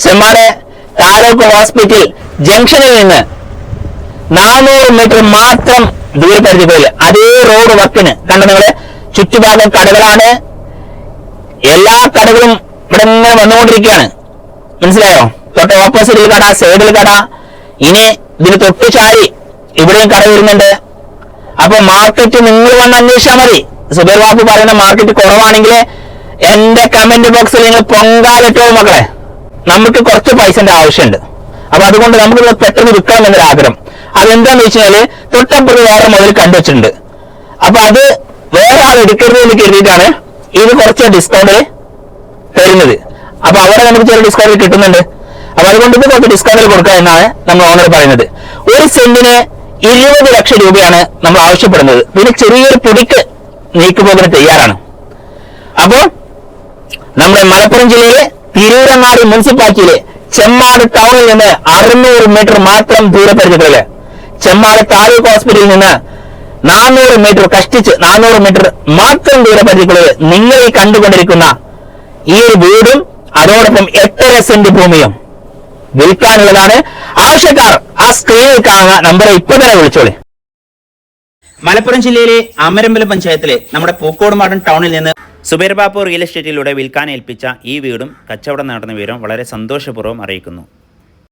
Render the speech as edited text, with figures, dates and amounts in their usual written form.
Chemmad taluk hospital ജംഗ്ഷനിൽ നിന്ന് 400 metre മാത്രം ദൂരപരിധികളിൽ അതേ റോഡ് വർക്കിന് കണ്ട നിങ്ങള് ചുറ്റുഭാഗം കടകളാണ്. എല്ലാ കടകളും ഇവിടെ ഇങ്ങനെ വന്നുകൊണ്ടിരിക്കുകയാണ്. മനസ്സിലായോ? തൊട്ട് ഓപ്പോസിറ്റിൽ കട, സൈഡിൽ കട, ഇനി ഇതിന് തൊട്ട് ചാരി ഇവിടെയും കട വരുന്നുണ്ട്. അപ്പൊ മാർക്കറ്റ് നിങ്ങൾ വന്ന് അന്വേഷിച്ചാൽ മതി. സുബൈർ ബാപ്പു പറയുന്ന മാർക്കറ്റ് കുറവാണെങ്കിൽ എന്റെ കമന്റ് ബോക്സിൽ നിങ്ങൾ പൊങ്കാലിട്ടോ മക്കളെ. നമുക്ക് കുറച്ച് പൈസന്റെ ആവശ്യമുണ്ട്. അപ്പൊ അതുകൊണ്ട് നമുക്ക് പെട്ടെന്ന് വിൽക്കണം എന്നൊരു ആഗ്രഹം. അതെന്താന്ന് വെച്ചാല് തൊട്ടപ്പുറത്ത് വേറെ മുതൽ കണ്ടുവച്ചിട്ടുണ്ട്. അപ്പൊ അത് വേറെ ആൾ എടുക്കരുത് എന്ന് കരുതിയിട്ടാണ് ഇത് കുറച്ച് ഡിസ്കൗണ്ട് തരുന്നത്. അപ്പൊ അവിടെ നമുക്ക് ചെറിയ ഡിസ്കൗണ്ട് കിട്ടുന്നുണ്ട്. അപ്പൊ അതുകൊണ്ട് ഇത് കുറച്ച് ഡിസ്കൗണ്ടിൽ കൊടുക്കുക എന്നാണ് നമ്മൾ ഓണർ പറയുന്നത്. ഒരു സെന്റിന് 20 ലക്ഷം രൂപയാണ് നമ്മൾ ആവശ്യപ്പെടുന്നത്. പിന്നെ ചെറിയൊരു പൊടിക്ക് നീക്കുപോകിന് തയ്യാറാണ്. അപ്പോ നമ്മുടെ മലപ്പുറം ജില്ലയിലെ തിരൂരങ്ങാടി മുനിസിപ്പാലിറ്റിയിലെ ചെമ്മാട് ടൗണിൽ നിന്ന് 600 മീറ്റർ മാത്രം ദൂരപരിധികളില് ചെമ്മാട് താലൂക്ക് ഹോസ്പിറ്റലിൽ നിന്ന് 400 മീറ്റർ കഷ്ടിച്ച് 400 മീറ്റർ മാത്രം ദൂരപരിധികളിൽ നിങ്ങൾ ഈ കണ്ടുകൊണ്ടിരിക്കുന്ന ഈ ഒരു വീടും അതോടൊപ്പം 8.5 സെന്റ് ഭൂമിയും വിൽക്കാനുള്ളതാണ്. ആവശ്യക്കാർ ആ സ്ക്രീനിൽ കാണുന്ന നമ്പർ ഇപ്പൊ തന്നെ വിളിച്ചോളി. മലപ്പുറം ജില്ലയിലെ അമരമ്പലം പഞ്ചായത്തിലെ നമ്മുടെ പൂക്കോടുമാടൻ ടൗണിൽ നിന്ന് സുബൈർ ബാപ്പു റിയൽ എസ്റ്റേറ്റിലൂടെ വിൽക്കാൻ ഏൽപ്പിച്ച ഈ വീടും കച്ചവടം നടന്ന വിവരം വളരെ സന്തോഷപൂർവ്വം അറിയിക്കുന്നു.